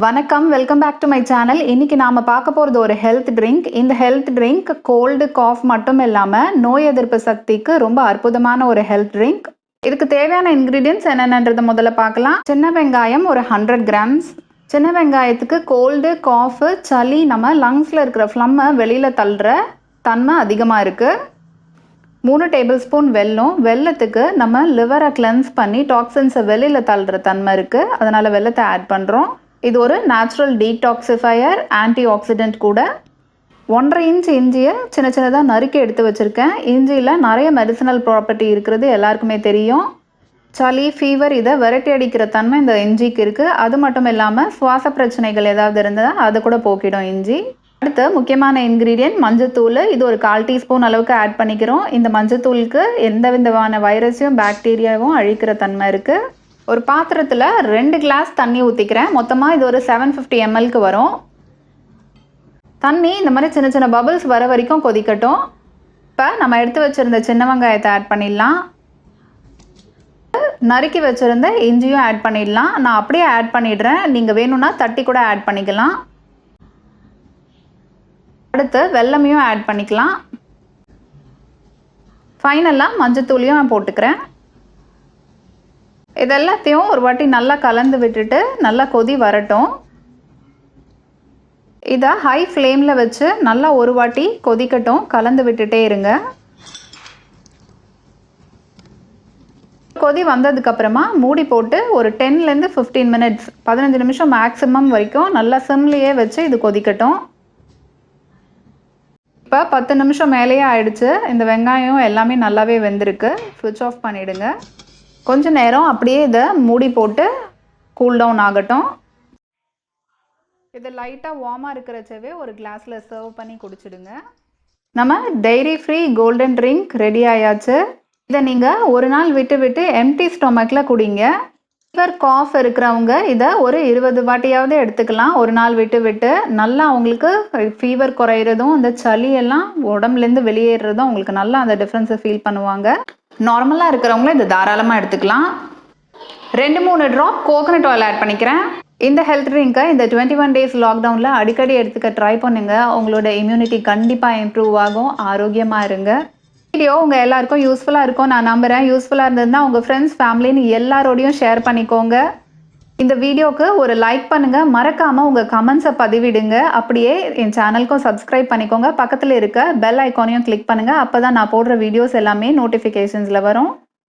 வணக்கம், welcome back to my channel. இன்னைக்கு நாம பார்க்க போகிறது ஒரு ஹெல்த் ட்ரிங்க். இந்த ஹெல்த் ட்ரிங்க் கோல்டு காஃப் மட்டும் இல்லாமல் நோய் எதிர்ப்பு சக்திக்கு ரொம்ப அற்புதமான ஒரு ஹெல்த் ட்ரிங்க். இதுக்கு தேவையான இன்க்ரீடியன்ட்ஸ் என்னென்னன்றதை முதல்ல பார்க்கலாம். சின்ன வெங்காயம் ஒரு 100 கிராம்ஸ். சின்ன வெங்காயத்துக்கு கோல்டு, காஃபு, சளி, நம்ம லங்ஸில் இருக்கிற ஃப்ளம்மை வெளியில் தள்ளுற தன்மை அதிகமாக இருக்குது. 3 டேபிள் ஸ்பூன் வெல்லம். வெல்லத்துக்கு நம்ம லிவரை கிளென்ஸ் பண்ணி டாக்ஸின்ஸை வெளியில் தள்ளுற தன்மை இருக்குது, அதனால் வெல்லத்தை ஆட் பண்ணுறோம். இது ஒரு நேச்சுரல் டீடாக்சிஃபையர், ஆன்டி ஆக்சிடென்ட் கூட. 1.5 இன்ச் இஞ்சியை சின்ன சின்னதாக நறுக்கி எடுத்து வச்சுருக்கேன். இஞ்சியில் நிறைய மெடிசினல் ப்ராப்பர்ட்டி இருக்கிறது எல்லாருக்குமே தெரியும். சளி, ஃபீவர் இதை விரட்டி அடிக்கிற தன்மை இந்த இஞ்சிக்கு இருக்குது. அது மட்டும் இல்லாமல் சுவாச பிரச்சனைகள் ஏதாவது இருந்தால் அதை கூட போக்கிடும் இஞ்சி. அடுத்து முக்கியமான இன்க்ரீடியன்ட் மஞ்சத்தூள். இது ஒரு 1/4 டீஸ்பூன் அளவுக்கு ஆட் பண்ணிக்கிறோம். இந்த மஞ்சத்தூளுக்கு எந்த விதமான வைரஸையும் பாக்டீரியாவும் அழிக்கிற தன்மை இருக்குது. ஒரு பாத்திரத்தில் 2 கிளாஸ் தண்ணி ஊற்றிக்கிறேன். மொத்தமாக இது ஒரு 750 mlக்கு வரும். தண்ணி இந்த மாதிரி சின்ன சின்ன பபிள்ஸ் வர வரைக்கும் கொதிக்கட்டும். இப்போ நம்ம எடுத்து வச்சுருந்த சின்ன வெங்காயத்தை ஆட் பண்ணிடலாம். நறுக்கி வச்சுருந்த இஞ்சியும் ஆட் பண்ணிடலாம். நான் அப்படியே ஆட் பண்ணிடுறேன், நீங்கள் வேணும்னா தட்டி கூட ஆட் பண்ணிக்கலாம். அடுத்து வெல்லமையும் ஆட் பண்ணிக்கலாம். ஃபைனலாக மஞ்சத்தூளையும் நான் போட்டுக்கிறேன். இதெல்லாத்தையும் ஒரு வாட்டி நல்லா கலந்து விட்டுட்டு நல்லா கொதி வரட்டும். இதை ஹை ஃப்ளேமில் வச்சு நல்லா ஒரு வாட்டி கொதிக்கட்டும், கலந்து விட்டுட்டே இருங்க. கொதி வந்ததுக்கப்புறமா மூடி போட்டு ஒரு 10லேருந்து 15 மினிட்ஸ், 15 நிமிஷம் மேக்ஸிமம் வரைக்கும் நல்லா சிம்லேயே வச்சு இது கொதிக்கட்டும். இப்போ 10 நிமிஷம் மேலேயே ஆயிடுச்சு. இந்த வெங்காயம் எல்லாமே நல்லாவே வெந்திருக்கு. ஸ்விட்ச் ஆஃப் பண்ணிவிடுங்க. கொஞ்ச நேரம் அப்படியே இதை மூடி போட்டு கூல் டவுன் ஆகட்டும். இது லைட்டாக வார்மாக இருக்கிறச்சவே ஒரு கிளாஸில் சர்வ் பண்ணி குடிச்சிடுங்க. நம்ம dairy free golden drink ready ஆயாச்சு. இதை நீங்கள் ஒரு நாள் விட்டு விட்டு எம்டி ஸ்டொமக்கில் குடிங்க. ஃபீவர், காஃப் இருக்கிறவங்க இதை ஒரு 20 வாட்டியாவது எடுத்துக்கலாம் ஒரு நாள் விட்டு விட்டு. நல்லா அவங்களுக்கு ஃபீவர் குறையிறதும் அந்த சளியெல்லாம் உடம்புலேருந்து வெளியேறதும் அவங்களுக்கு நல்லா அந்த டிஃப்ரென்ஸை ஃபீல் பண்ணுவாங்க. நார்மலாக இருக்கிறவங்களும் இதை தாராளமாக எடுத்துக்கலாம். 2-3 ட்ராப் கோகனட் ஆயில் ஆட் பண்ணிக்கிறேன். இந்த ஹெல்த் ட்ரிங்கை இந்த 21 டேஸ் லாக்டவுனில் அடிக்கடி எடுத்துக்க ட்ரை பண்ணுங்க. உங்களோட இம்யூனிட்டி கண்டிப்பாக இம்ப்ரூவ் ஆகும். ஆரோக்கியமாக இருங்க. வீடியோ உங்கள் எல்லாருக்கும் யூஸ்ஃபுல்லாக இருக்கும் நான் நம்புகிறேன். யூஸ்ஃபுல்லாக இருந்ததுன்னா உங்கள் ஃப்ரெண்ட்ஸ், ஃபேமிலின்னு எல்லாரோடையும் ஷேர் பண்ணிக்கோங்க. இந்த வீடியோவுக்கு ஒரு லைக் பண்ணுங்கள். மறக்காமல் உங்கள் கமெண்ட்ஸை பதிவிடுங்க. அப்படியே என் சேனலுக்கும் சப்ஸ்கிரைப் பண்ணிக்கோங்க. பக்கத்தில் இருக்க பெல் ஐக்கானையும் கிளிக் பண்ணுங்கள். அப்போ தான் நான் போடுற வீடியோஸ் எல்லாமே நோட்டிஃபிகேஷன்ஸில் வரும்.